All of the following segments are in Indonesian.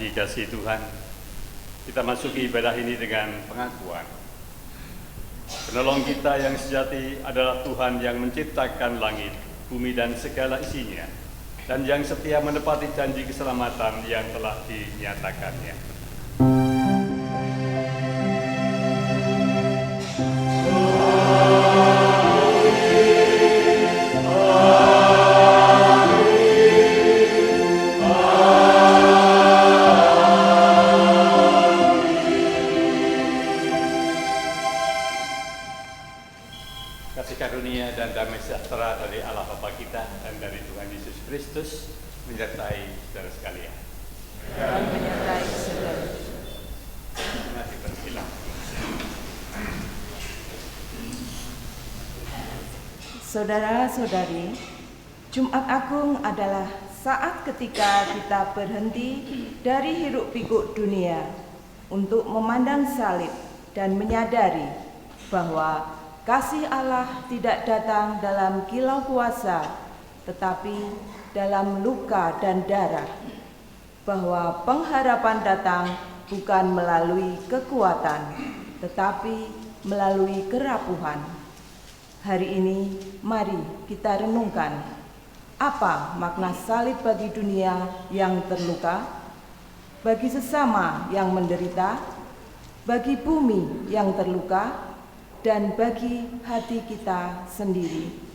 dikasihi Tuhan, kita masuki ibadah ini dengan pengakuan. Penolong kita yang sejati adalah Tuhan yang menciptakan langit, bumi dan segala isinya, dan yang setia menepati janji keselamatan yang telah dinyatakannya. Kasih karunia dan damai sejahtera dari Allah Bapa kita dan dari Tuhan Yesus Kristus menyertai saudara sekalian. Dan menyertai saudara. Mari bersilakan. Saudara-saudari, Jumat Agung adalah saat ketika kita berhenti dari hiruk-pikuk dunia untuk memandang salib dan menyadari bahwa kasih Allah tidak datang dalam kilau kuasa, tetapi dalam luka dan darah. Bahwa pengharapan datang bukan melalui kekuatan, tetapi melalui kerapuhan. Hari ini, mari kita renungkan apa makna salib bagi dunia yang terluka, bagi sesama yang menderita, bagi bumi yang terluka, dan bagi hati kita sendiri.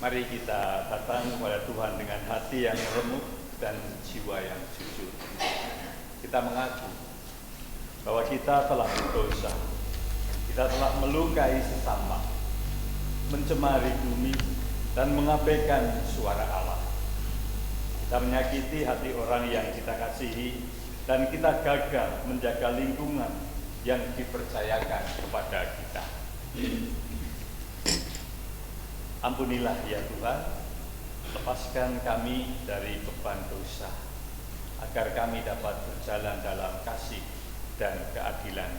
Mari kita datang kepada Tuhan dengan hati yang remuk dan jiwa yang jujur. Kita mengaku bahwa kita telah berdosa, kita telah melukai sesama, mencemari bumi, dan mengabaikan suara Allah. kita menyakiti hati orang yang kita kasihi, dan kita gagal menjaga lingkungan yang dipercayakan kepada kita. Ampunilah ya Tuhan, lepaskan kami dari beban dosa, agar kami dapat berjalan dalam kasih dan keadilan.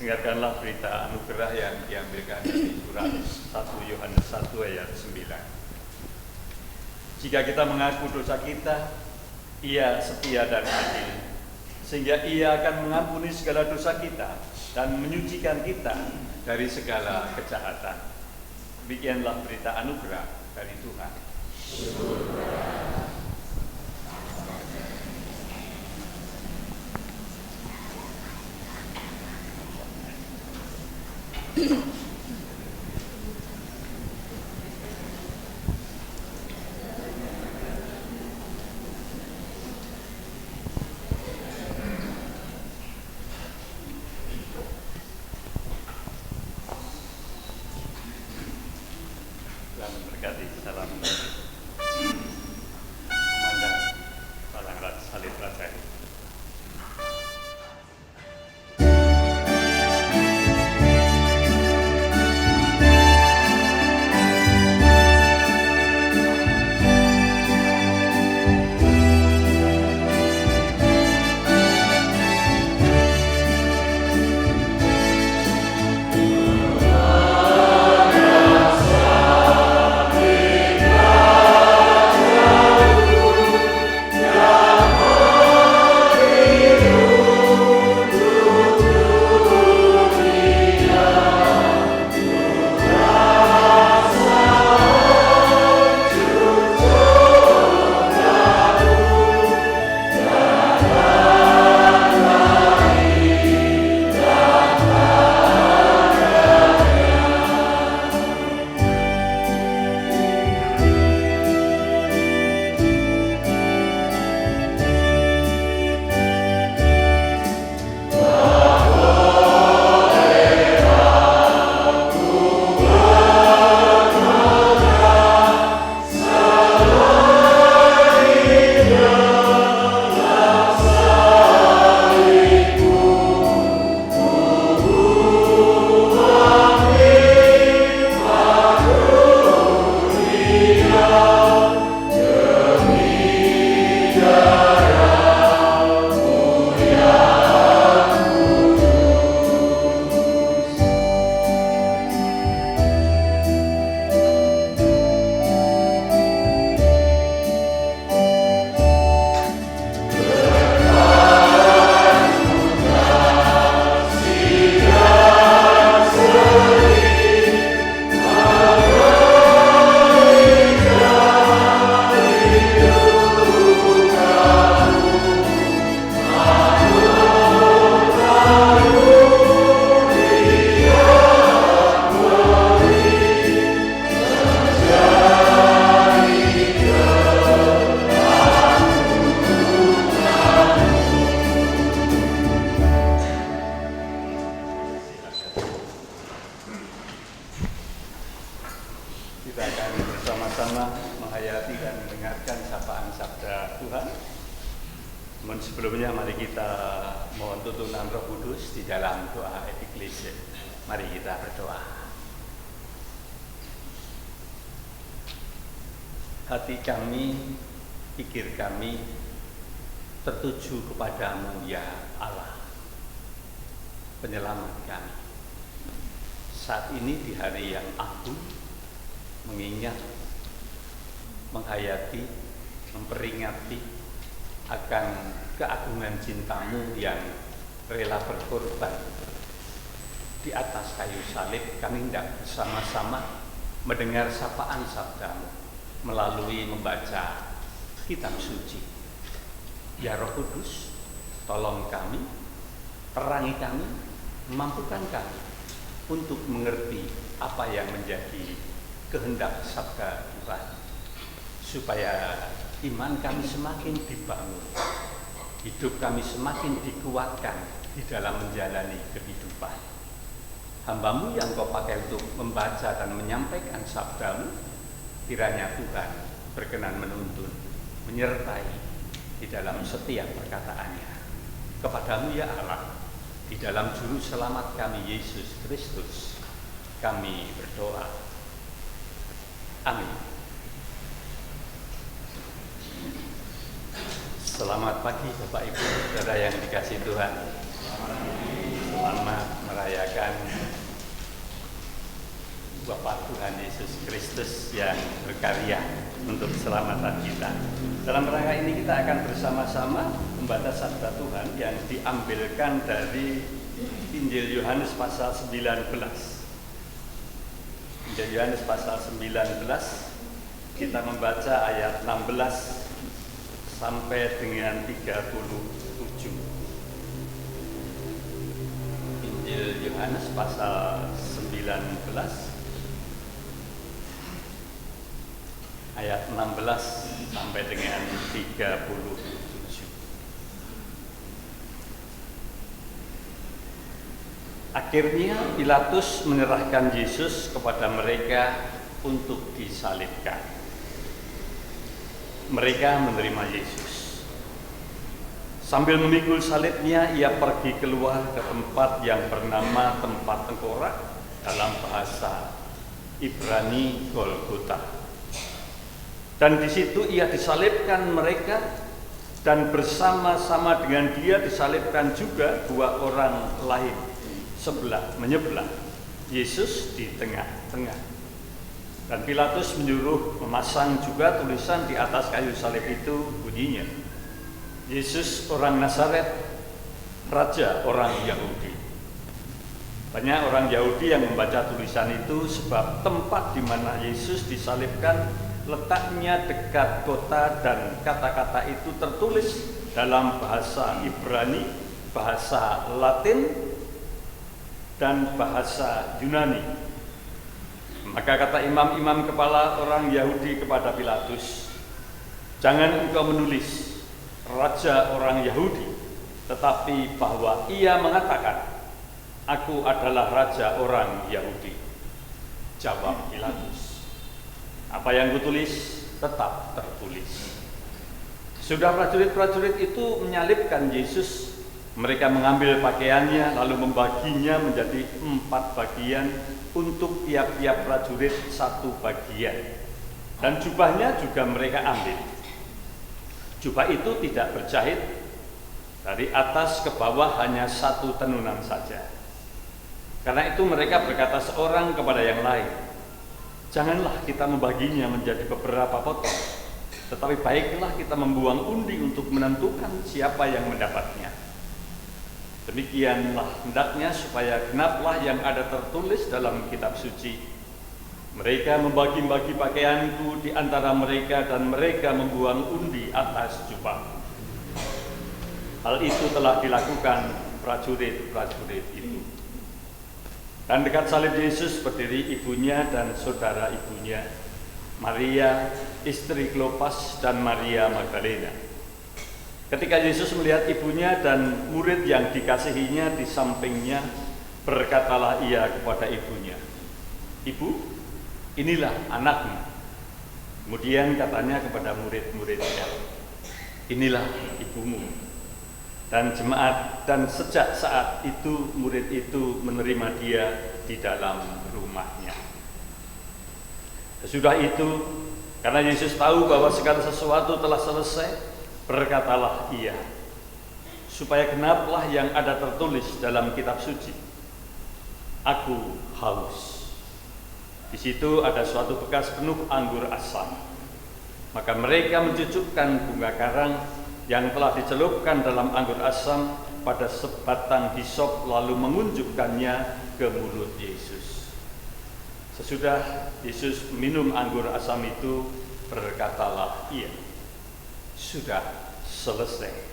Dengarkanlah berita anugerah yang diambilkan dari surat 1 Yohanes 1 ayat 9. Jika kita mengaku dosa kita, Ia setia dan adil, sehingga Ia akan mengampuni segala dosa kita dan menyucikan kita dari segala kejahatan. Demikianlah berita anugerah dari Tuhan. Tuhan memberkati. Salam. sabda Tuhan. Namun sebelumnya mari kita mohon tuntunan Roh Kudus di dalam doa epiklesia. Mari kita berdoa. Hati kami, pikir kami tertuju kepadamu ya Allah, penyelamat kami. Saat ini di hari yang agung, mengingat, menghayati, memperingati akan keagungan cintamu yang rela berkorban di atas kayu salib, kami hendak bersama-sama mendengar sapaan sabdamu melalui membaca kitab suci. Ya Roh Kudus, tolong kami, perangi kami, mampukan kami untuk mengerti apa yang menjadi kehendak sabda Tuhan, supaya iman kami semakin dibangun, hidup kami semakin dikuatkan di dalam menjalani kehidupan. Hamba-Mu yang Kau pakai untuk membaca dan menyampaikan sabda-Mu, kiranya Tuhan berkenan menuntun, menyertai di dalam setiap perkataannya. Kepada-Mu ya Allah, di dalam Juru Selamat kami Yesus Kristus, kami berdoa. Amin. Selamat pagi Bapak Ibu, Saudara yang dikasihi Tuhan. Selamat merayakan Bapa Tuhan Yesus Kristus yang berkarya untuk keselamatan kita. Dalam rangka ini kita akan bersama-sama membaca sabda Tuhan yang diambilkan dari Injil Yohanes pasal 19. Injil Yohanes pasal 19, kita membaca ayat 16 sampai dengan 37. Injil Yohanes pasal 19 ayat 16 sampai dengan 37. Akhirnya Pilatus menyerahkan Yesus kepada mereka untuk disalibkan. Mereka menerima Yesus. Sambil memikul salibnya, ia pergi keluar ke tempat yang bernama tempat tengkorak, dalam bahasa Ibrani Golgota. Dan di situ ia disalibkan mereka, dan bersama-sama dengan dia disalibkan juga dua orang lain, sebelah menyebelah, Yesus di tengah-tengah. Dan Pilatus menyuruh memasang juga tulisan di atas kayu salib itu, bunyinya, Yesus orang Nazaret, Raja orang Yahudi. Banyak orang Yahudi yang membaca tulisan itu sebab tempat di mana Yesus disalibkan letaknya dekat kota, dan kata-kata itu tertulis dalam bahasa Ibrani, bahasa Latin, dan bahasa Yunani. Maka kata imam-imam kepala orang Yahudi kepada Pilatus, jangan engkau menulis Raja orang Yahudi, tetapi bahwa ia mengatakan, aku adalah Raja orang Yahudi. Jawab Pilatus, apa yang kutulis tetap tertulis. Sudah prajurit-prajurit itu menyalibkan Yesus. Mereka mengambil pakaiannya lalu membaginya menjadi 4 bagian, untuk tiap-tiap prajurit 1 bagian. Dan jubahnya juga mereka ambil. Jubah itu tidak berjahit, dari atas ke bawah hanya 1 tenunan saja. Karena itu mereka berkata seorang kepada yang lain, janganlah kita membaginya menjadi beberapa potong, tetapi baiklah kita membuang undi untuk menentukan siapa yang mendapatnya. Demikianlah hendaknya supaya genaplah yang ada tertulis dalam kitab suci. Mereka membagi-bagi pakaianku di antara mereka, dan mereka membuang undi atas jubah. Hal itu telah dilakukan prajurit-prajurit itu. Dan dekat salib Yesus berdiri ibunya dan saudara ibunya, Maria, istri Klopas, dan Maria Magdalena. Ketika Yesus melihat ibunya dan murid yang dikasihinya di sampingnya, berkatalah ia kepada ibunya, Ibu, inilah anakmu. Kemudian katanya kepada murid-muridnya, inilah ibumu. Dan jemaat, dan sejak saat itu murid itu menerima dia di dalam rumahnya. Sesudah itu, karena Yesus tahu bahwa segala sesuatu telah selesai, berkatalah ia, supaya genaplah yang ada tertulis dalam kitab suci, aku haus. Di situ ada suatu bekas penuh anggur asam. Maka mereka mencucukkan bunga karang yang telah dicelupkan dalam anggur asam pada sebatang hisop, lalu mengunjukkannya ke mulut Yesus. Sesudah Yesus minum anggur asam itu, berkatalah ia, sudah selesai.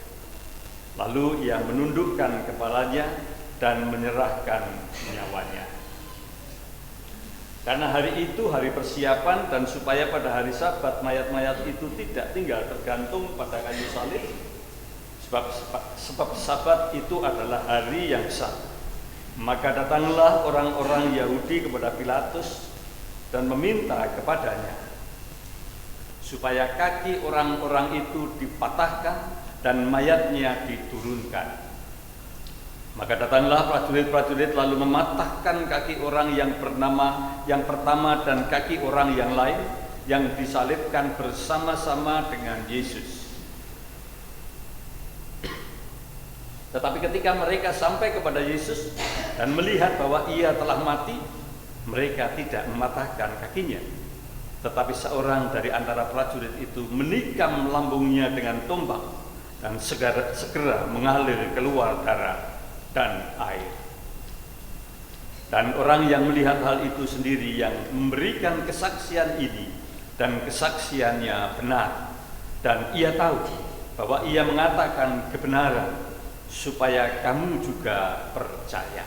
Lalu ia menundukkan kepalanya dan menyerahkan nyawanya. Karena hari itu hari persiapan, dan supaya pada hari Sabat mayat-mayat itu tidak tinggal tergantung pada kayu salib, sebab Sabat itu adalah hari yang sah. Maka datanglah orang-orang Yahudi kepada Pilatus dan meminta kepadanya supaya kaki orang-orang itu dipatahkan dan mayatnya diturunkan. Maka datanglah prajurit-prajurit lalu mematahkan kaki orang yang pertama dan kaki orang yang lain yang disalibkan bersama-sama dengan Yesus. Tetapi ketika mereka sampai kepada Yesus dan melihat bahwa ia telah mati, mereka tidak mematahkan kakinya. Tetapi seorang dari antara prajurit itu menikam lambungnya dengan tombak, dan segera mengalir keluar darah dan air. Dan orang yang melihat hal itu sendiri yang memberikan kesaksian ini, dan kesaksiannya benar, dan ia tahu bahwa ia mengatakan kebenaran, supaya kamu juga percaya.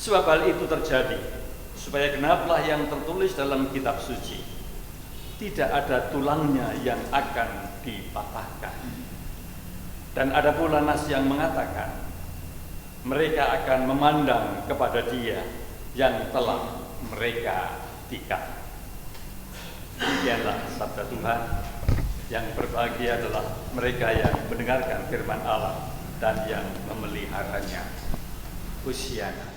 Sebab hal itu terjadi supaya genaplah yang tertulis dalam kitab suci, tidak ada tulangnya yang akan dipatahkan. Dan ada pula nas yang mengatakan, mereka akan memandang kepada dia yang telah mereka tikam. Demikianlah sabda Tuhan. Yang berbahagia adalah mereka yang mendengarkan firman Allah dan yang memeliharanya. Hosiana.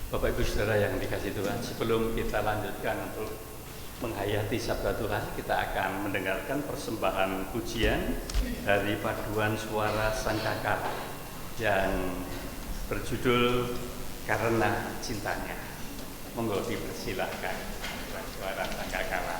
Bapak Ibu Saudara yang dikasihi Tuhan, sebelum kita lanjutkan untuk menghayati sabda Tuhan, kita akan mendengarkan persembahan pujian dari paduan suara Sangkakala yang berjudul Karena Cintanya. Monggo dipersilahkan paduan suara Sangkakala.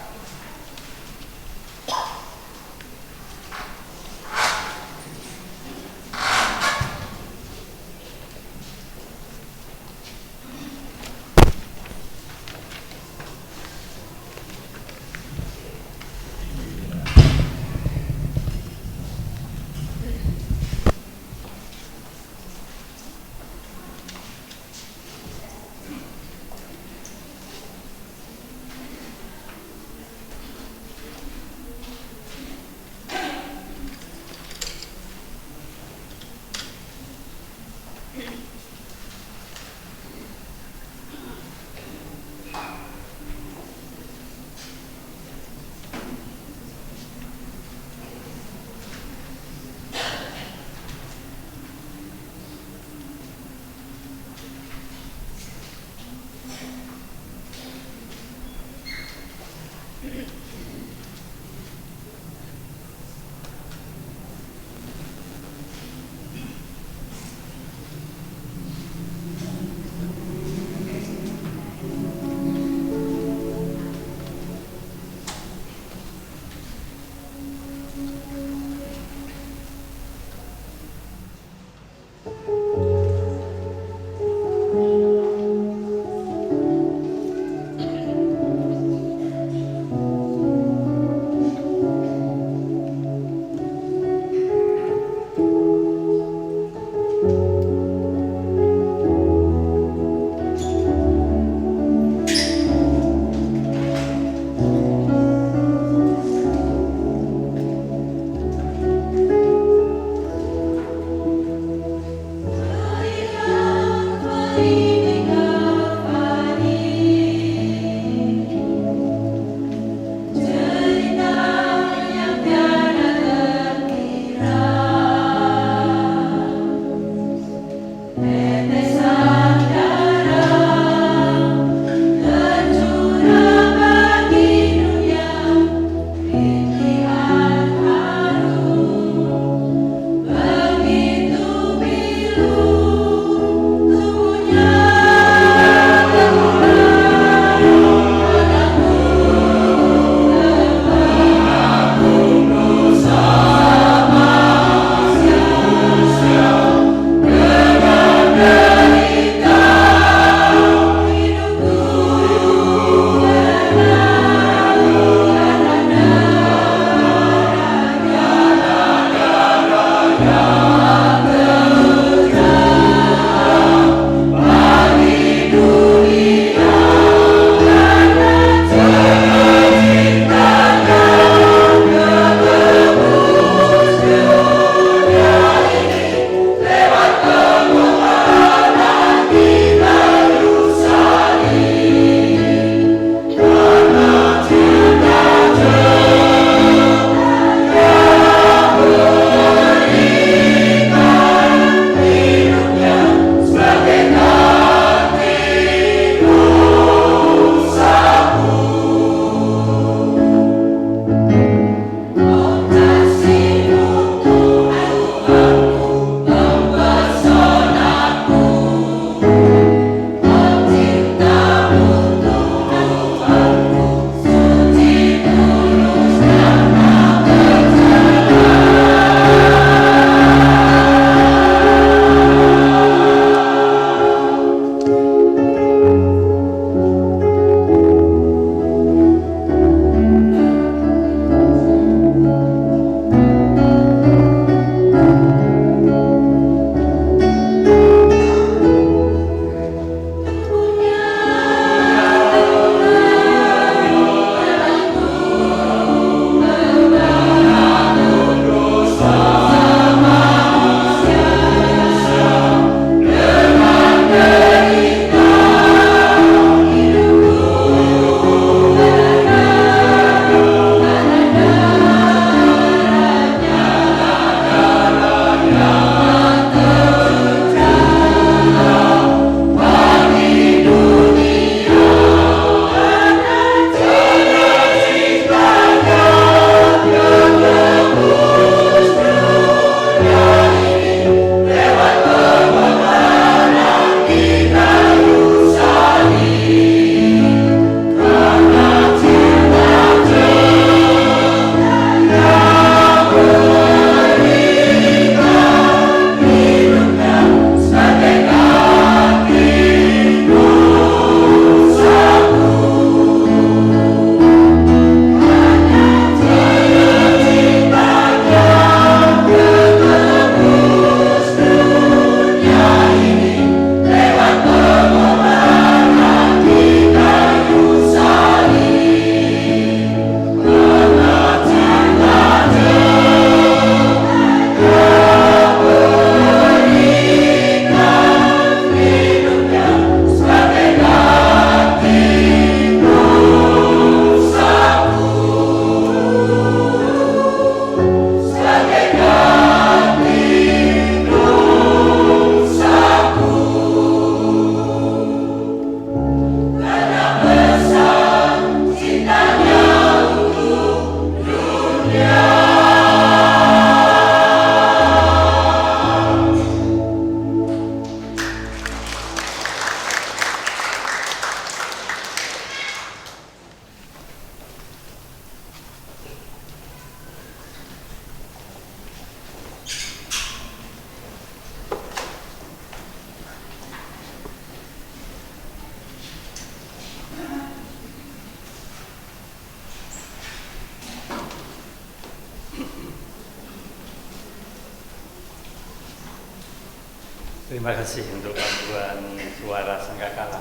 Terima kasih untuk bantuan suara Sangkakala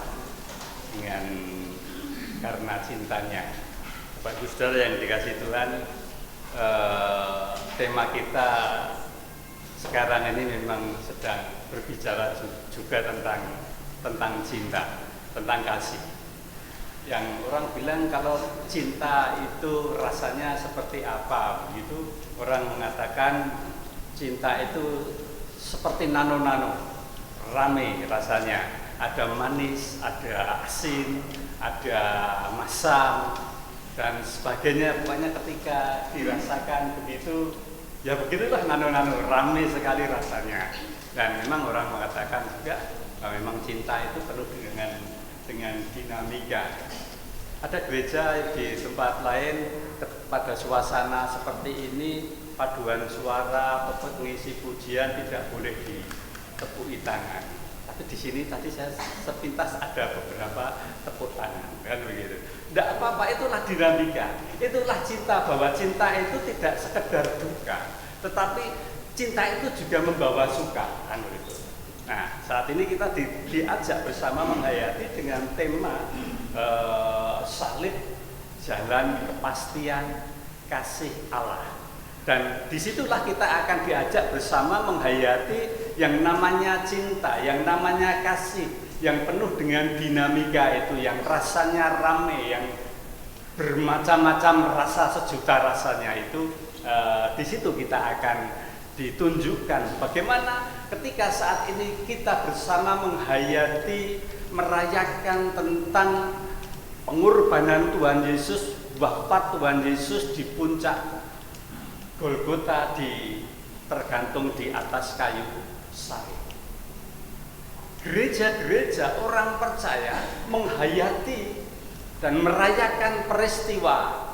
dengan karena cintanya. Bapak Ibu Saudara yang dikasih Tuhan, tema kita sekarang ini memang sedang berbicara juga tentang cinta, tentang kasih. Yang orang bilang kalau cinta itu rasanya seperti apa, begitu orang mengatakan cinta itu seperti nano-nano, rame rasanya, ada manis, ada asin, ada masam dan sebagainya. Pokoknya ketika dirasakan begitu, ya begitulah nano-nano, rame sekali rasanya. Dan memang orang mengatakan juga bahwa memang cinta itu penuh dengan dinamika. Ada gereja di tempat lain pada suasana seperti ini, paduan suara, pengisi pujian tidak boleh ditepuk tangan. Tapi di sini tadi saya sepintas ada beberapa tepuk tangan, kan begitu. Tidak apa-apa, itulah dinamika, itulah cinta, bahwa cinta itu tidak sekedar duka, tetapi cinta itu juga membawa suka, kan begitu. Nah, saat ini kita diajak bersama menghayati dengan tema salib, jalan kepastian kasih Allah. Dan disitulah kita akan diajak bersama menghayati yang namanya cinta, yang namanya kasih, yang penuh dengan dinamika itu, yang rasanya rame, yang bermacam-macam rasa, sejuta rasanya itu. Di situ kita akan ditunjukkan bagaimana ketika saat ini kita bersama menghayati, merayakan tentang pengorbanan Tuhan Yesus, wafat Tuhan Yesus di puncak Golgota, tergantung di atas kayu salib. Gereja-gereja orang percaya menghayati dan merayakan peristiwa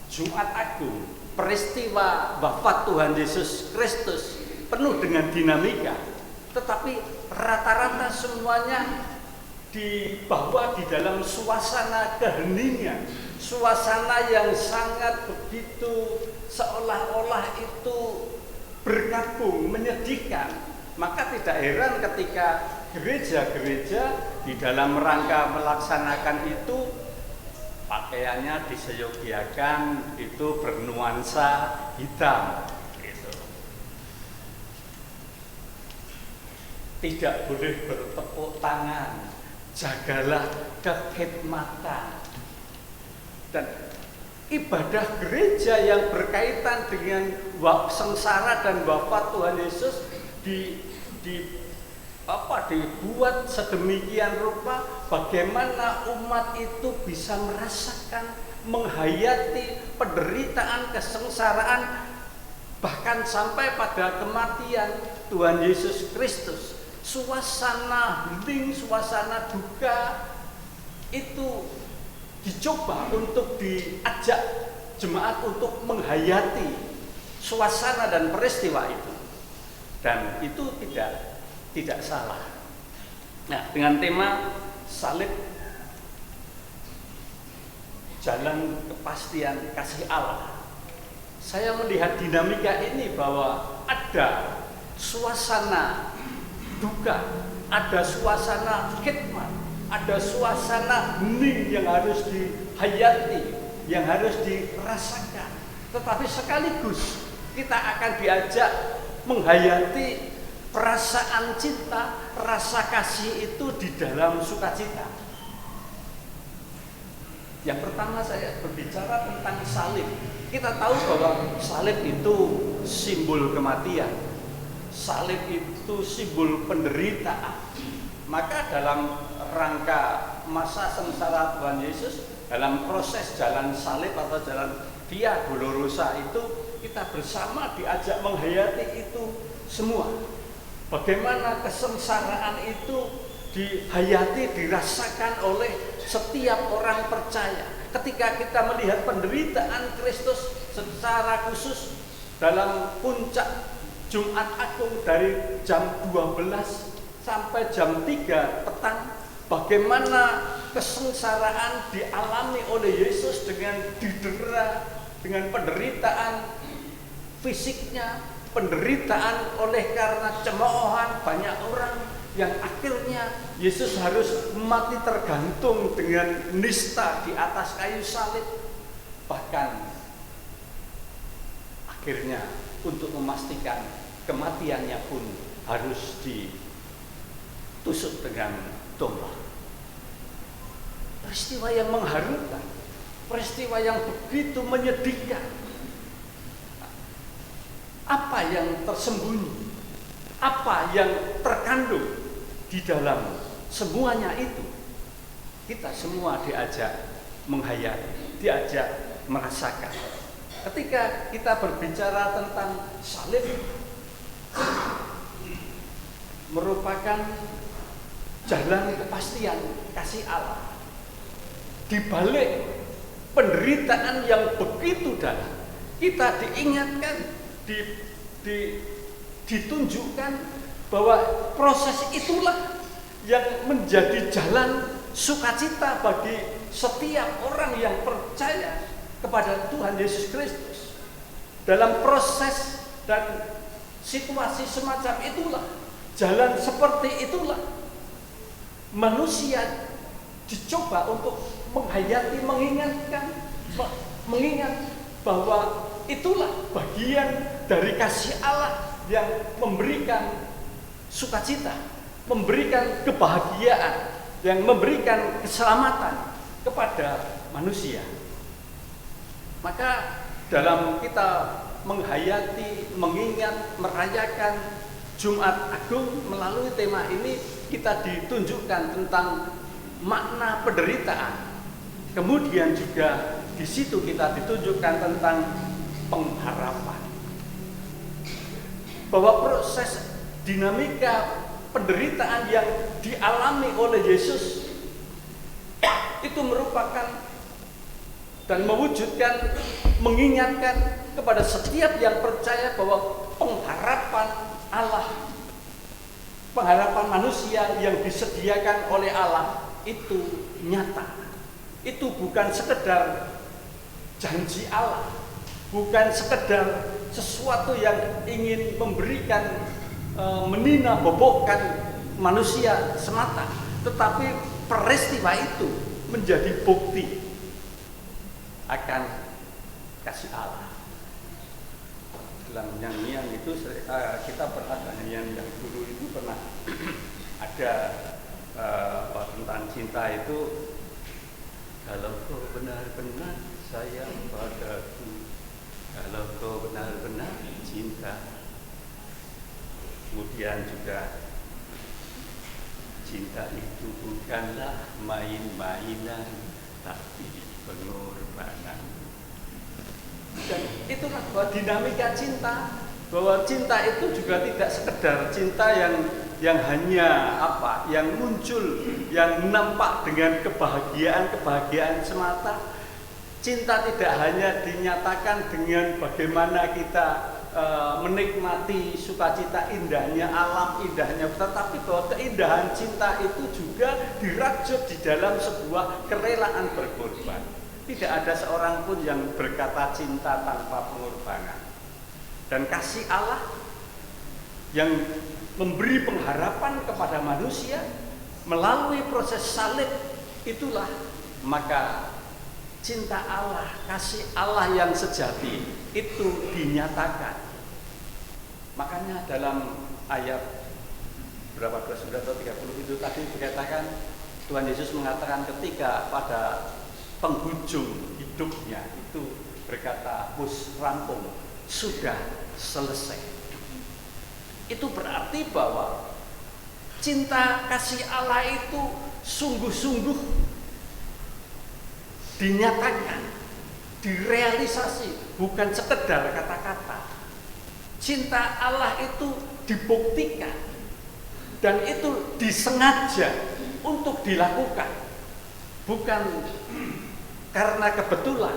Jumat Agung, peristiwa wafat Tuhan Yesus Kristus, penuh dengan dinamika, tetapi rata-rata semuanya dibawa di dalam suasana keheningan, suasana yang sangat begitu seolah-olah itu berkabung, menyedihkan. Maka tidak heran ketika gereja-gereja di dalam rangka melaksanakan itu pakaiannya diseyogiakan itu bernuansa hitam gitu. Tidak boleh bertepuk tangan, jagalah kekhidmatan. Dan ibadah gereja yang berkaitan dengan sengsara dan wafat Tuhan Yesus dibuat sedemikian rupa bagaimana umat itu bisa merasakan, menghayati penderitaan, kesengsaraan, bahkan sampai pada kematian Tuhan Yesus Kristus. Suasana hening, suasana duka itu dicoba untuk diajak jemaat untuk menghayati suasana dan peristiwa itu, dan itu tidak salah. Nah, dengan tema salib, jalan kepastian kasih Allah, saya melihat dinamika ini bahwa ada suasana duka, ada suasana khidmat, ada suasana hening yang harus dihayati, yang harus dirasakan. Tetapi sekaligus kita akan diajak menghayati perasaan cinta, rasa kasih itu di dalam sukacita. Yang pertama saya berbicara tentang salib. Kita tahu bahwa salib itu simbol kematian, salib itu simbol penderitaan. Maka dalam rangka masa sengsara Tuhan Yesus, dalam proses jalan salib atau jalan Via Dolorosa itu, kita bersama diajak menghayati itu semua. Bagaimana kesengsaraan itu dihayati, dirasakan oleh setiap orang percaya. Ketika kita melihat penderitaan Kristus secara khusus dalam puncak Jumat Agung dari jam 12 sampai jam 3 petang, bagaimana kesengsaraan dialami oleh Yesus dengan didera, dengan penderitaan fisiknya, penderitaan oleh karena cemoohan banyak orang, yang akhirnya Yesus harus mati tergantung dengan nista di atas kayu salib. Bahkan akhirnya untuk memastikan kematiannya pun harus ditusuk dengan tombak. Peristiwa yang mengharukan, peristiwa yang begitu menyedihkan. Apa yang tersembunyi, apa yang terkandung di dalam semuanya itu, kita semua diajak menghayati, diajak merasakan. Ketika kita berbicara tentang salib, merupakan jalan kepastian kasih Allah. Di balik penderitaan yang begitu dalam, kita diingatkan, ditunjukkan bahwa proses itulah yang menjadi jalan sukacita bagi setiap orang yang percaya kepada Tuhan Yesus Kristus. Dalam proses dan situasi semacam itulah, jalan seperti itulah, manusia dicoba untuk menghayati, mengingat bahwa itulah bagian dari kasih Allah yang memberikan sukacita, memberikan kebahagiaan, yang memberikan keselamatan kepada manusia. Maka dalam kita menghayati, mengingat, merayakan Jumat Agung melalui tema ini, kita ditunjukkan tentang makna penderitaan. Kemudian juga di situ kita ditunjukkan tentang pengharapan. Bahwa proses dinamika penderitaan yang dialami oleh Yesus itu merupakan dan mewujudkan, mengingatkan kepada setiap yang percaya bahwa pengharapan Allah, pengharapan manusia yang disediakan oleh Allah itu nyata. Itu bukan sekedar janji Allah, bukan sekedar sesuatu yang ingin memberikan, menina bobokkan manusia semata, tetapi peristiwa itu menjadi bukti akan kasih Allah. Dalam nyanyian itu kita pernah, nyanyian yang dulu itu pernah ada tentang cinta itu, kalau kau benar-benar sayang padaku, kalau kau benar-benar cinta. Kemudian juga cinta itu bukanlah main-mainan, tapi pengorbanan. Dan itulah bahwa dinamika cinta, bahwa cinta itu juga tidak sekedar cinta yang hanya yang muncul, yang nampak dengan kebahagiaan semata. Cinta tidak hanya dinyatakan dengan bagaimana kita menikmati sukacita, indahnya alam, indahnya, tetapi bahwa keindahan cinta itu juga dirajut di dalam sebuah kerelaan berkorban. Tidak ada seorang pun yang berkata cinta tanpa pengorbanan. Dan kasih Allah yang memberi pengharapan kepada manusia melalui proses salib itulah, maka cinta Allah, kasih Allah yang sejati itu dinyatakan. Makanya dalam ayat berapa, 29 atau 30 itu tadi dikatakan, Tuhan Yesus mengatakan ketika pada penghujung hidupnya itu berkata, "Bus rampung, sudah selesai." Itu berarti bahwa cinta kasih Allah itu sungguh-sungguh dinyatakan, direalisasi, bukan sekedar kata-kata. Cinta Allah itu dibuktikan dan itu disengaja untuk dilakukan, bukan karena kebetulan.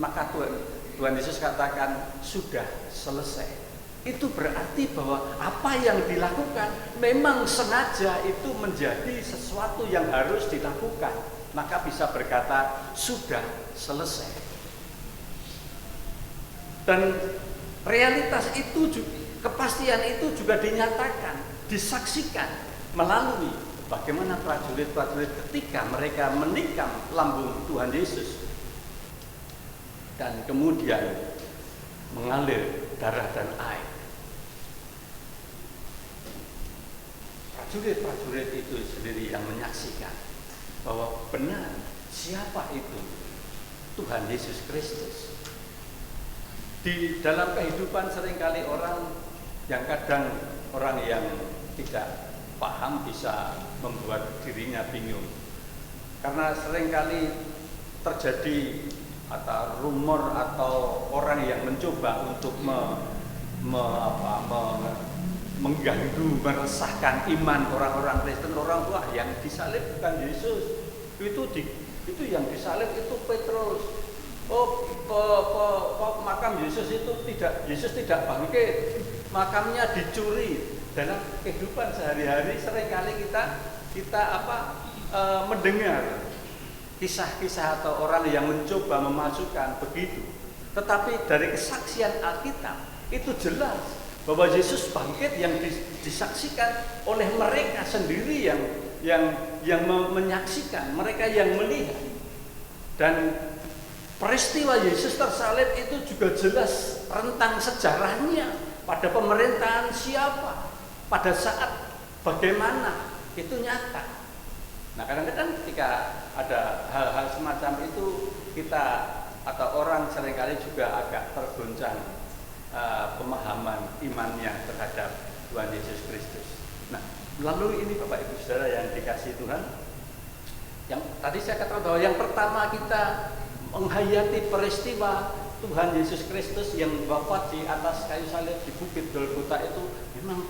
Maka Tuhan Yesus katakan sudah selesai. Itu berarti bahwa apa yang dilakukan memang sengaja itu menjadi sesuatu yang harus dilakukan. Maka bisa berkata sudah selesai. Dan Realitas itu, kepastian itu juga dinyatakan, disaksikan melalui bagaimana prajurit-prajurit ketika mereka menikam lambung Tuhan Yesus dan kemudian mengalir darah dan air. Prajurit-prajurit itu sendiri yang menyaksikan bahwa benar siapa itu Tuhan Yesus Kristus. Di dalam kehidupan seringkali orang yang tidak paham bisa membuat dirinya bingung. Karena seringkali terjadi atau rumor atau orang yang mencoba untuk mengganggu, meresahkan iman orang-orang Kristen. Orang tua yang disalib bukan Yesus, itu yang disalib itu Petrus. Makam Yesus itu Yesus tidak bangkit, makamnya dicuri. Dalam kehidupan sehari-hari seringkali kita mendengar kisah-kisah atau orang yang mencoba memasukkan begitu. Tetapi dari kesaksian Alkitab itu jelas bahwa Yesus bangkit yang disaksikan oleh mereka sendiri yang menyaksikan, mereka yang melihat. Dan peristiwa Yesus tersalib itu juga jelas rentang sejarahnya, pada pemerintahan siapa, pada saat bagaimana, itu nyata. Nah, kadang-kadang ketika ada hal-hal semacam itu, kita atau orang seringkali juga agak tergoncang pemahaman imannya terhadap Tuhan Yesus Kristus. Nah, melalui ini Bapak Ibu Saudara yang dikasihi Tuhan, yang tadi saya katakan bahwa yang pertama kita menghayati peristiwa Tuhan Yesus Kristus yang wafat di atas kayu salib di Bukit Golgota itu, memang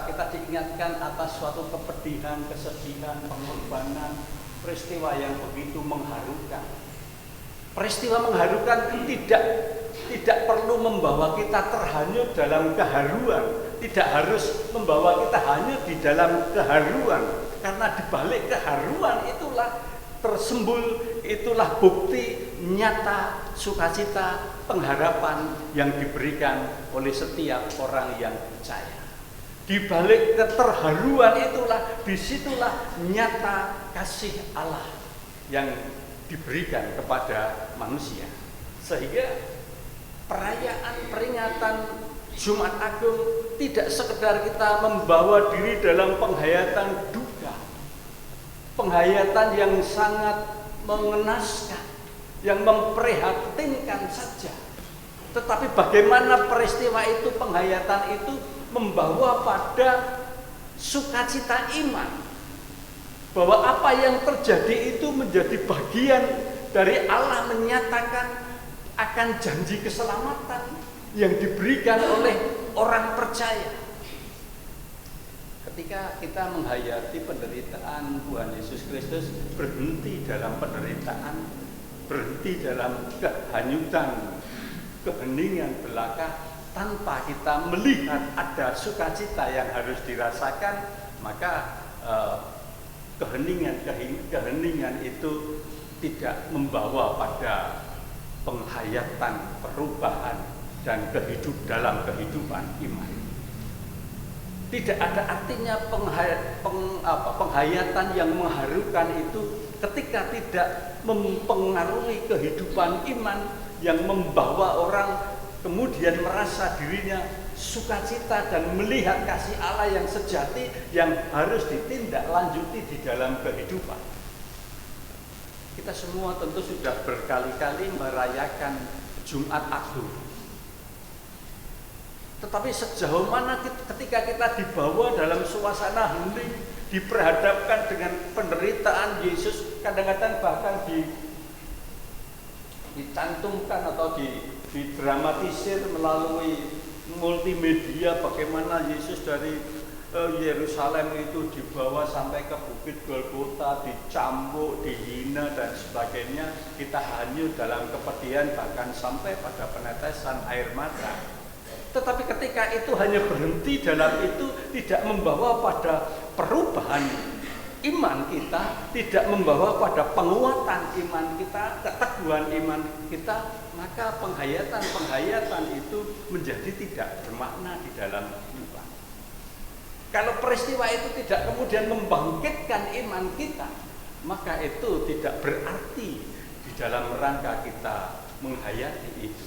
kita diingatkan atas suatu kepedihan, kesedihan, pengorbanan, peristiwa yang begitu mengharukan. Peristiwa mengharukan tidak perlu membawa kita terhanyut dalam keharuan, tidak harus membawa kita hanyut di dalam keharuan, karena di balik keharuan itulah tersembul, itulah bukti nyata sukacita pengharapan yang diberikan oleh setiap orang yang percaya. Di balik keterharuan itulah, disitulah nyata kasih Allah yang diberikan kepada manusia. Sehingga perayaan peringatan Jumat Agung tidak sekedar kita membawa diri dalam penghayatan duka, penghayatan yang sangat mengenaskan, yang memprihatinkan saja. Tetapi bagaimana peristiwa itu, penghayatan itu membawa pada sukacita iman, bahwa apa yang terjadi itu menjadi bagian dari Allah menyatakan akan janji keselamatan yang diberikan oleh orang percaya. Ketika kita menghayati penderitaan Tuhan Yesus Kristus, berhenti dalam penderitaan, berhenti dalam kehanyutan, keheningan belaka, tanpa kita melihat ada sukacita yang harus dirasakan, maka keheningan itu tidak membawa pada penghayatan, perubahan, dan dalam kehidupan iman. Tidak ada artinya penghayatan yang mengharukan itu ketika tidak mempengaruhi kehidupan iman yang membawa orang kemudian merasa dirinya sukacita dan melihat kasih Allah yang sejati yang harus ditindaklanjuti di dalam kehidupan. Kita semua tentu sudah berkali-kali merayakan Jumat Agung. Tetapi sejauh mana ketika kita dibawa dalam suasana hening, diperhadapkan dengan penderitaan Yesus, kadang-kadang bahkan dicantumkan atau didramatisir melalui multimedia, bagaimana Yesus dari Yerusalem itu dibawa sampai ke Bukit Golgota, dicambuk, dihina dan sebagainya. Kita hanyut dalam kepedihan, bahkan sampai pada penetesan air mata. Tetapi ketika itu hanya berhenti dalam itu, tidak membawa pada perubahan iman kita tidak membawa pada penguatan iman kita, keteguhan iman kita, maka penghayatan itu menjadi tidak bermakna di dalam iman. Kalau peristiwa itu tidak kemudian membangkitkan iman kita, maka itu tidak berarti di dalam rangka kita menghayati itu.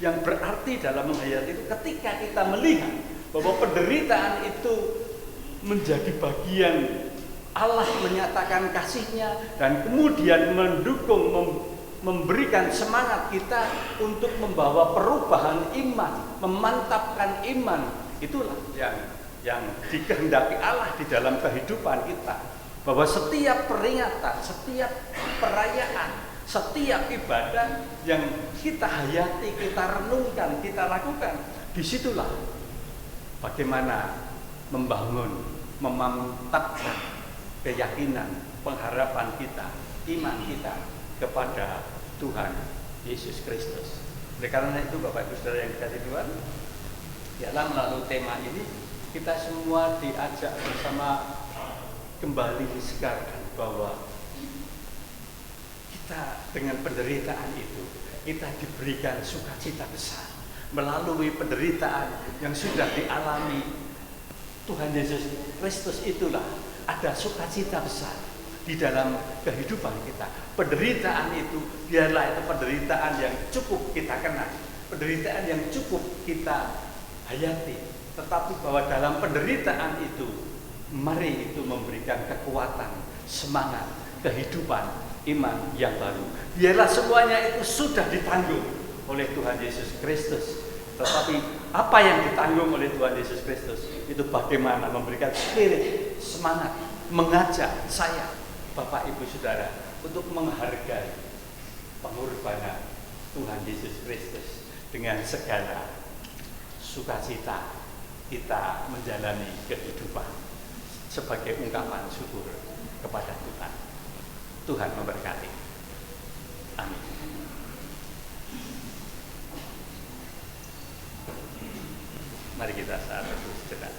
Yang berarti dalam menghayati itu ketika kita melihat bahwa penderitaan itu menjadi bagian Allah menyatakan kasih-Nya dan kemudian mendukung, memberikan semangat kita untuk membawa perubahan iman, memantapkan iman. Itulah yang dikehendaki Allah di dalam kehidupan kita. Bahwa setiap peringatan, setiap perayaan, setiap ibadah yang kita hayati, kita renungkan, kita lakukan, disitulah bagaimana membangun, memantapkan keyakinan, pengharapan kita, iman kita kepada Tuhan Yesus Kristus. Oleh karena itu Bapak Ibu Saudara yang dikasihi Tuhan, dalam melalui tema ini kita semua diajak bersama kembali disegarkan bahwa kita dengan penderitaan itu kita diberikan sukacita besar. Melalui penderitaan yang sudah dialami Tuhan Yesus Kristus itulah ada sukacita besar di dalam kehidupan kita. Penderitaan itu biarlah itu penderitaan yang cukup kita kenal, penderitaan yang cukup kita hayati, tetapi bahwa dalam penderitaan itu mari itu memberikan kekuatan, semangat, kehidupan, iman yang baru. Biarlah semuanya itu sudah ditanggung oleh Tuhan Yesus Kristus. Tetapi apa yang ditanggung oleh Tuhan Yesus Kristus itu bagaimana memberikan spirit, semangat, mengajak saya, Bapak Ibu Saudara, untuk menghargai pengorbanan Tuhan Yesus Kristus dengan segala sukacita kita menjalani kehidupan sebagai ungkapan syukur kepada Tuhan. Tuhan memberkati. Amin. Mari kita saat itu sejenak.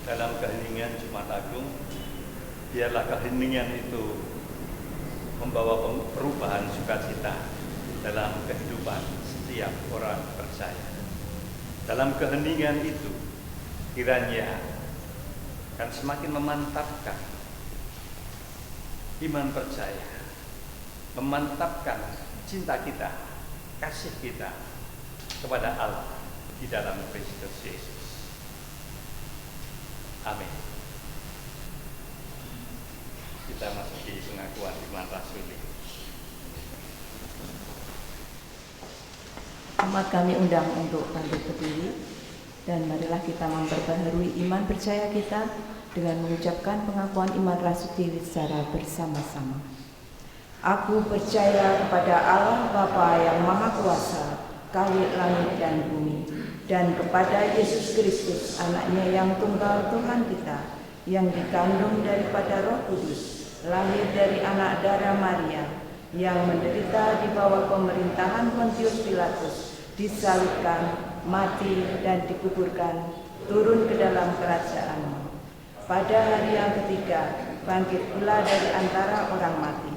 Dalam keheningan Jumat Agung, biarlah keheningan itu membawa perubahan sukacita dalam kehidupan setiap orang percaya. Dalam keheningan itu, kiranya akan semakin memantapkan iman percaya, memantapkan cinta kita, kasih kita kepada Allah di dalam Kristus Yesus. Amin. Kita masuki pengakuan iman rasuli. Umat kami undang untuk bangkit berdiri dan marilah kita memperbaharui iman percaya kita dengan mengucapkan pengakuan iman rasuli secara bersama-sama. Aku percaya kepada Allah Bapa yang Maha Kuasa, Khalik langit dan bumi, dan kepada Yesus Kristus, anaknya yang tunggal Tuhan kita, yang dikandung daripada Roh Kudus, lahir dari anak darah Maria, yang menderita di bawah pemerintahan Pontius Pilatus, disalibkan, mati, dan dikuburkan, turun ke dalam kerajaan. Pada hari yang ketiga, bangkit pula dari antara orang mati,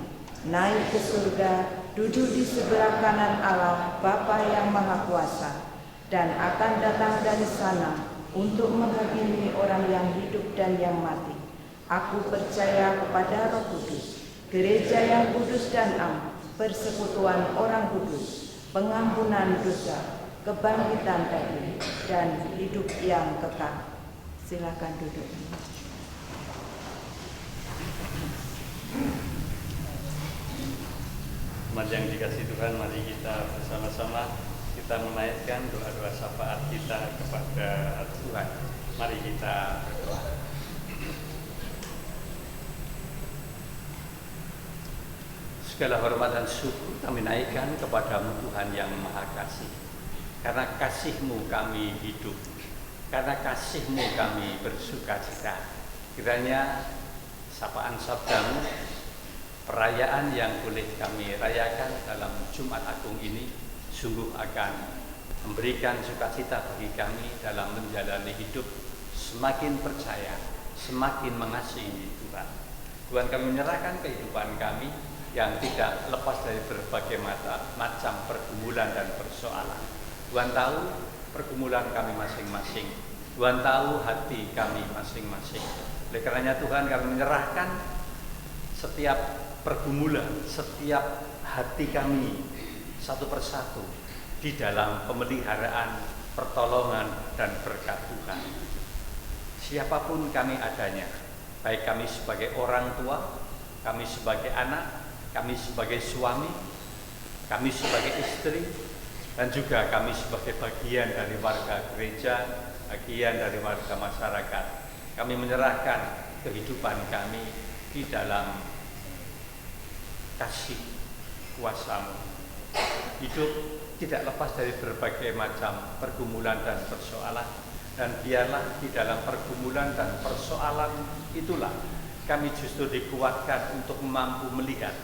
naik ke surga, duduk di sebelah kanan Allah Bapa yang Maha Kuasa, dan akan datang dari sana untuk menghakimi orang yang hidup dan yang mati. Aku percaya kepada Roh Kudus, gereja yang kudus dan am, persekutuan orang kudus, pengampunan dosa, kebangkitan dari dan hidup yang kekal. Silakan duduk. Umat yang dikasihi Tuhan, mari kita bersama-sama kita menaikkan doa-doa syafaat kita kepada Tuhan. Mari kita berdoa. Segala hormat dan syukur kami naikkan kepadamu Tuhan yang Maha Kasih. Karena kasih-Mu kami hidup, karena kasih-Mu kami bersuka cita. Kiranya sapaan sabda-Mu, perayaan yang boleh kami rayakan dalam Jumat Agung ini sungguh akan memberikan sukacita bagi kami dalam menjalani hidup semakin percaya, semakin mengasihi Tuhan. Tuhan, kami menyerahkan kehidupan kami yang tidak lepas dari berbagai macam pergumulan dan persoalan. Tuhan tahu pergumulan kami masing-masing. Tuhan tahu hati kami masing-masing. Oleh karenanya Tuhan, kami menyerahkan setiap pergumulan, setiap hati kami satu persatu di dalam pemeliharaan, pertolongan, dan berkat Tuhan. Siapapun kami adanya, baik kami sebagai orang tua, kami sebagai anak, kami sebagai suami, kami sebagai istri, dan juga kami sebagai bagian dari warga gereja, bagian dari warga masyarakat. Kami menyerahkan kehidupan kami di dalam kasih kuasa-Mu. Hidup tidak lepas dari berbagai macam pergumulan dan persoalan, dan biarlah di dalam pergumulan dan persoalan itulah kami justru dikuatkan untuk mampu melihat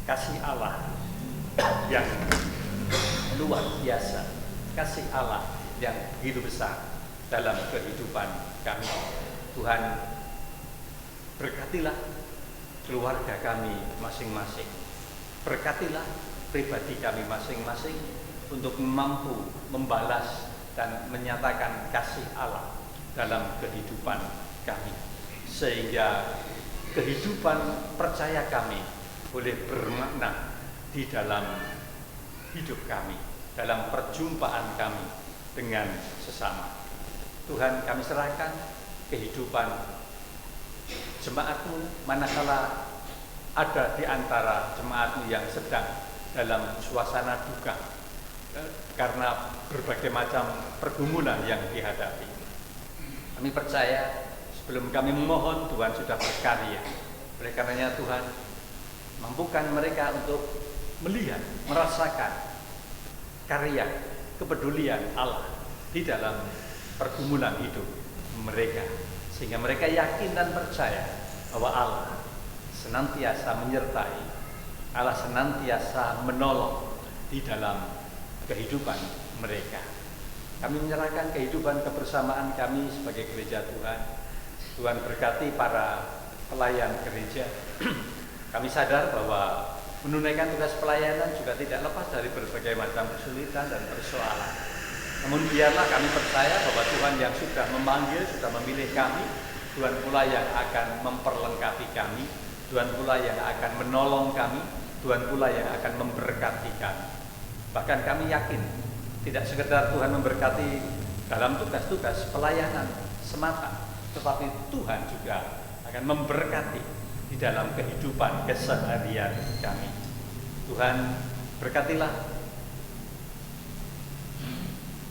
kasih Allah yang luar biasa, kasih Allah yang begitu besar dalam kehidupan kami. Tuhan, berkatilah keluarga kami masing-masing, berkatilah pribadi kami masing-masing untuk mampu membalas dan menyatakan kasih Allah dalam kehidupan kami, sehingga kehidupan percaya kami boleh bermakna di dalam hidup kami, dalam perjumpaan kami dengan sesama. Tuhan, kami serahkan kehidupan jemaat-Mu manakala ada di antara jemaat-Mu yang sedang dalam suasana duka karena berbagai macam pergumulan yang dihadapi. Kami percaya sebelum kami memohon, Tuhan sudah berkarya. Oleh karenanya Tuhan, mampukan mereka untuk melihat, merasakan karya kepedulian Allah di dalam pergumulan hidup mereka, sehingga mereka yakin dan percaya bahwa Allah senantiasa menyertai, Allah senantiasa menolong di dalam kehidupan mereka. Kami menyerahkan kehidupan kebersamaan kami sebagai gereja Tuhan. Tuhan berkati para pelayan gereja. Kami sadar bahwa menunaikan tugas pelayanan juga tidak lepas dari berbagai macam kesulitan dan persoalan. Namun biarlah kami percaya bahwa Tuhan yang sudah memanggil, sudah memilih kami, Tuhan pula yang akan memperlengkapi kami, Tuhan pula yang akan menolong kami, Tuhan pula yang akan memberkati kami. Bahkan kami yakin tidak sekedar Tuhan memberkati dalam tugas-tugas pelayanan semata, tetapi Tuhan juga akan memberkati di dalam kehidupan keseharian kami. Tuhan, berkatilah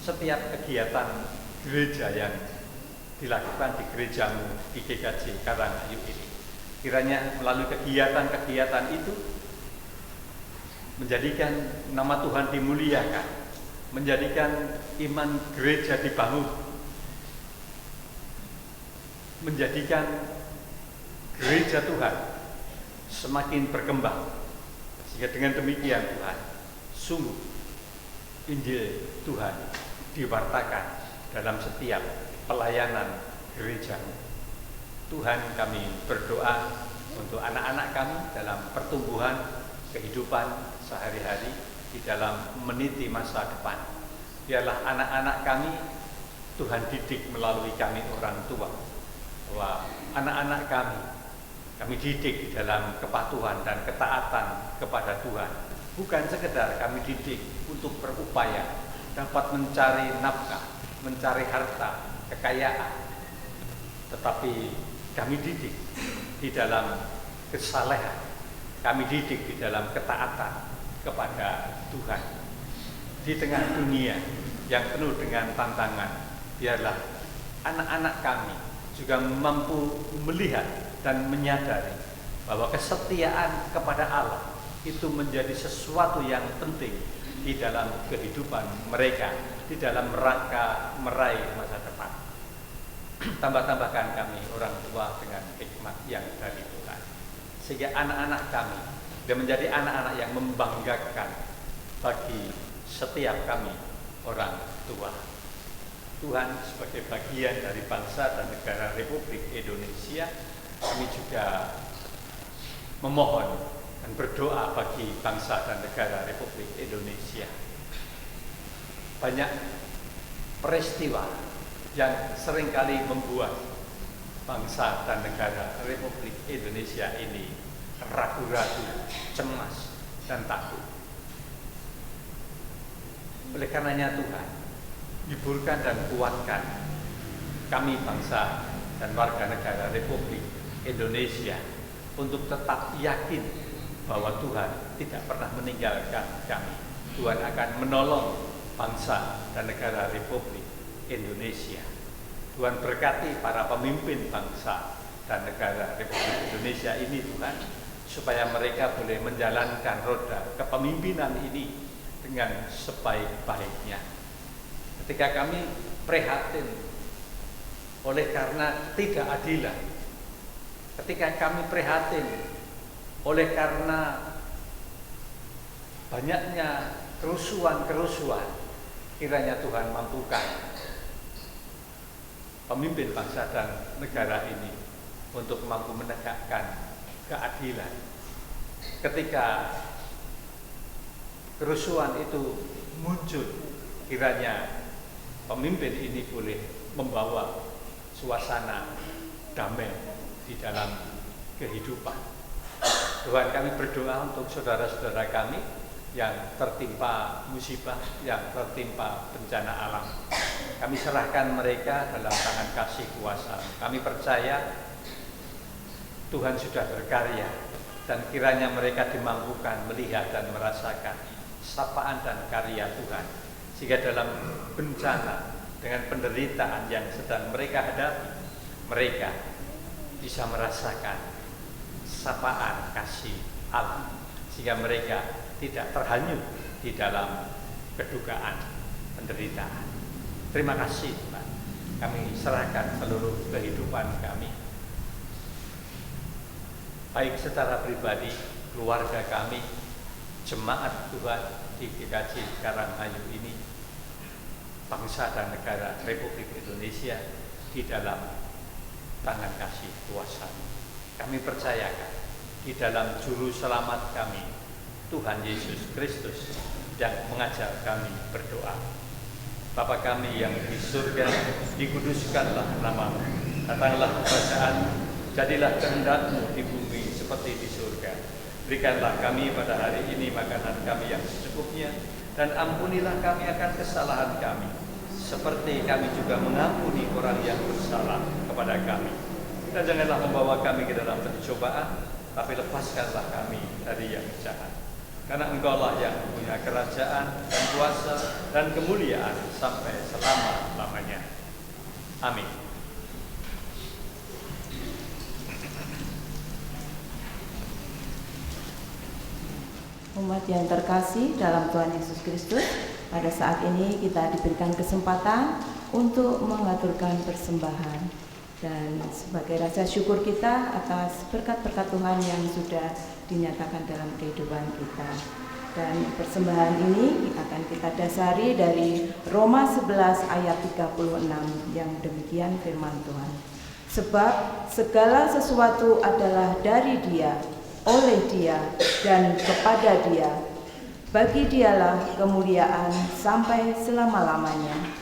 setiap kegiatan gereja yang dilakukan di gereja-Mu di GKJ Karangayu ini. Kiranya melalui kegiatan-kegiatan itu menjadikan nama Tuhan dimuliakan, menjadikan iman gereja dibangun, menjadikan gereja Tuhan semakin berkembang, sehingga dengan demikian Tuhan, sungguh Injil Tuhan diwartakan dalam setiap pelayanan gereja-Mu. Tuhan, kami berdoa untuk anak-anak kami dalam pertumbuhan kehidupan sehari-hari di dalam meniti masa depan. Biarlah anak-anak kami Tuhan didik melalui kami orang tua, bahwa anak-anak kami didik di dalam kepatuhan dan ketaatan kepada Tuhan. Bukan sekedar kami didik untuk berupaya dapat mencari nafkah, mencari harta, kekayaan, tetapi kami didik di dalam kesalehan, kami didik di dalam ketaatan kepada Tuhan. Di tengah dunia yang penuh dengan tantangan, biarlah anak-anak kami juga mampu melihat dan menyadari bahwa kesetiaan kepada Allah itu menjadi sesuatu yang penting di dalam kehidupan mereka, di dalam rangka meraih masa depan. Tambah-tambahkan kami orang tua dengan hikmat yang dari Tuhan, sehingga anak-anak kami dan menjadi anak-anak yang membanggakan bagi setiap kami orang tua. Tuhan, sebagai bagian dari bangsa dan negara Republik Indonesia, kami juga memohon dan berdoa bagi bangsa dan negara Republik Indonesia. Banyak peristiwa yang seringkali membuat bangsa dan negara Republik Indonesia ini ragu-ragu, cemas, dan takut. Oleh karenanya Tuhan, hiburkan dan kuatkan kami bangsa dan warga negara Republik Indonesia untuk tetap yakin bahwa Tuhan tidak pernah meninggalkan kami. Tuhan akan menolong bangsa dan negara Republik Indonesia. Tuhan berkati para pemimpin bangsa dan negara Republik Indonesia ini Tuhan, supaya mereka boleh menjalankan roda kepemimpinan ini dengan sebaik-baiknya. Ketika kami prihatin oleh karena ketidakadilan, ketika kami prihatin oleh karena banyaknya kerusuhan-kerusuhan, kiranya Tuhan mampukan pemimpin bangsa dan negara ini untuk mampu menegakkan keadilan. Ketika kerusuhan itu muncul, kiranya pemimpin ini boleh membawa suasana damai di dalam kehidupan. Tuhan, kami berdoa untuk saudara-saudara kami yang tertimpa musibah, yang tertimpa bencana alam. Kami serahkan mereka dalam tangan kasih kuasa. Kami percaya Tuhan sudah berkarya, dan kiranya mereka dimampukan melihat dan merasakan sapaan dan karya Tuhan, sehingga dalam bencana dengan penderitaan yang sedang mereka hadapi, mereka bisa merasakan sapaan kasih Allah, sehingga mereka tidak terhanyut di dalam kedukaan penderitaan. Terima kasih Tuhan, kami serahkan seluruh kehidupan kami, baik secara pribadi, keluarga kami, jemaat Tuhan di GKJ Karanghayu ini, bangsa dan negara Republik Indonesia di dalam tangan kasih kuasa. Kami percayakan di dalam juru selamat kami, Tuhan Yesus Kristus, yang mengajar kami berdoa. Bapa kami yang di surga, dikuduskanlah namamu, datanglah kerajaan, jadilah kehendak-Mu di bumi seperti di surga. Berikanlah kami pada hari ini makanan kami yang secukupnya, dan ampunilah kami akan kesalahan kami, seperti kami juga mengampuni orang yang bersalah kepada kami. Dan janganlah membawa kami ke dalam pencobaan, tapi lepaskanlah kami dari yang jahat. Karena Engkaulah yang punya kerajaan dan kuasa dan kemuliaan sampai selama-lamanya. Amin. Umat yang terkasih dalam Tuhan Yesus Kristus, pada saat ini kita diberikan kesempatan untuk mengaturkan persembahan, dan sebagai rasa syukur kita atas berkat-berkat Tuhan yang sudah dinyatakan dalam kehidupan kita. Dan persembahan ini akan kita dasari dari Roma 11 ayat 36 yang demikian firman Tuhan. Sebab segala sesuatu adalah dari Dia, oleh Dia, dan kepada Dia. Bagi Dialah kemuliaan sampai selama-lamanya.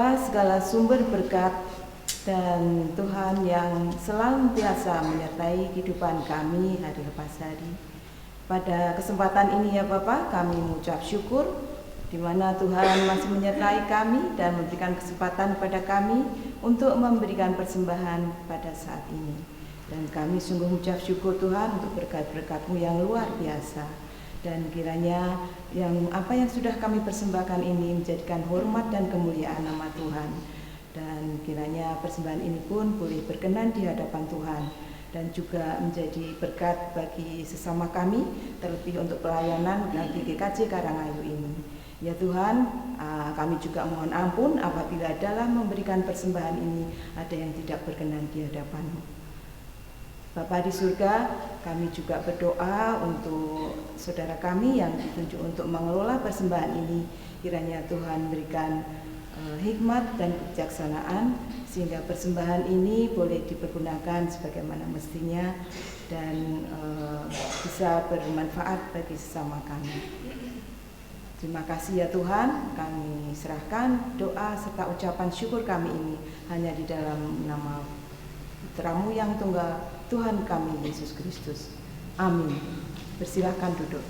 Bapa, segala sumber berkat dan Tuhan yang selalu biasa menyertai kehidupan kami hari lepas hari. Pada kesempatan ini ya Bapa, kami mengucap syukur di mana Tuhan masih menyertai kami dan memberikan kesempatan kepada kami untuk memberikan persembahan pada saat ini. Dan kami sungguh mengucap syukur Tuhan untuk berkat-berkat-Mu yang luar biasa. Dan kiranya apa yang sudah kami persembahkan ini menjadikan hormat dan kemuliaan nama Tuhan. Dan kiranya persembahan ini pun boleh berkenan di hadapan Tuhan dan juga menjadi berkat bagi sesama kami, terlebih untuk pelayanan di GKJ Karangayu ini. Ya Tuhan, kami juga mohon ampun apabila dalam memberikan persembahan ini ada yang tidak berkenan di hadapan-Mu. Bapa di surga, kami juga berdoa untuk saudara kami yang ditunjuk untuk mengelola persembahan ini. Kiranya Tuhan berikan hikmat dan kebijaksanaan sehingga persembahan ini boleh dipergunakan sebagaimana mestinya dan bisa bermanfaat bagi sesama kami. Terima kasih ya Tuhan, kami serahkan doa serta ucapan syukur kami ini hanya di dalam nama Putra-Mu yang tunggal, Tuhan kami Yesus Kristus. Amin. Persilahkan duduk.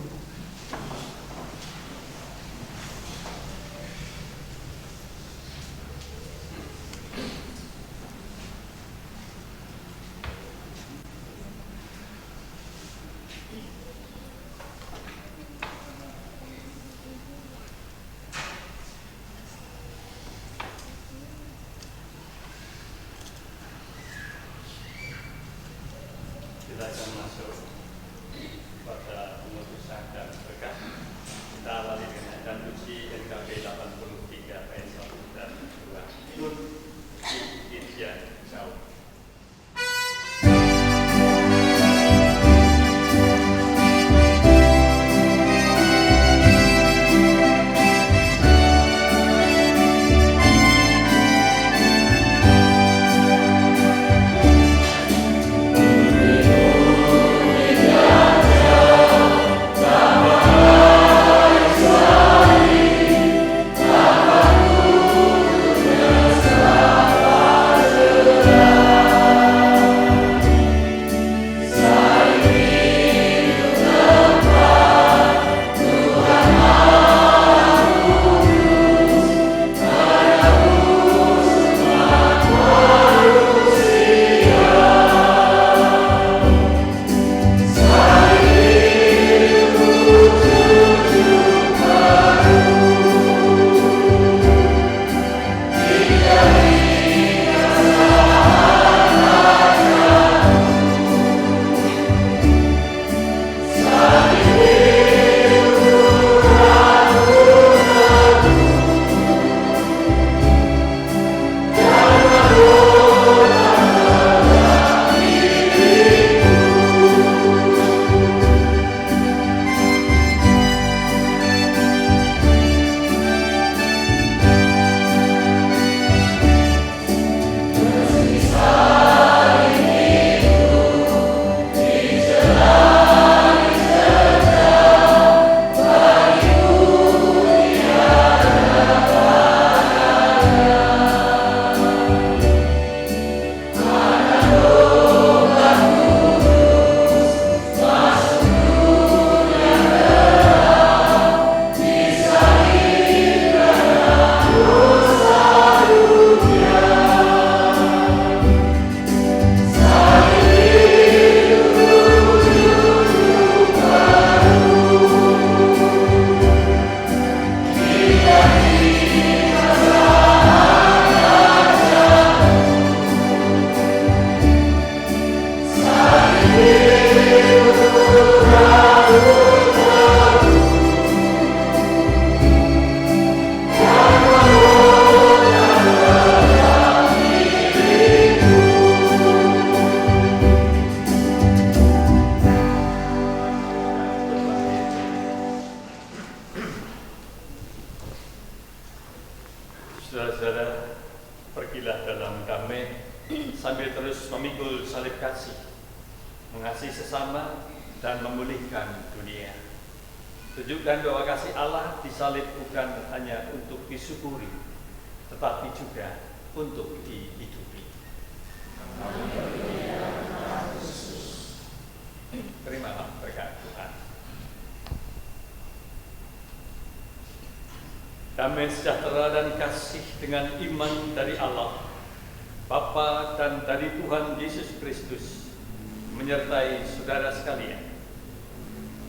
Kita akan masuk pada pengutusan dan berkat. Kita awali dengan dan puji NKB 83 ayat 1 dan 2. Nun India Jauh. Saudara-saudara, pergilah dalam damai sambil terus memikul salib kasih, mengasihi sesama dan memulihkan dunia. Tunjukkan bahwa kasih Allah di salib bukan hanya untuk disyukuri, tetapi juga untuk dihidupi. Terimalah berkat Tuhan. Damai sejahtera dan kasih dengan iman dari Allah, Bapa dan dari Tuhan Yesus Kristus menyertai saudara sekalian.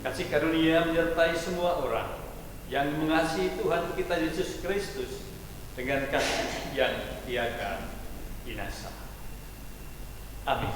Kasih karunia menyertai semua orang yang mengasihi Tuhan kita Yesus Kristus dengan kasih yang tiada binasa. Amin.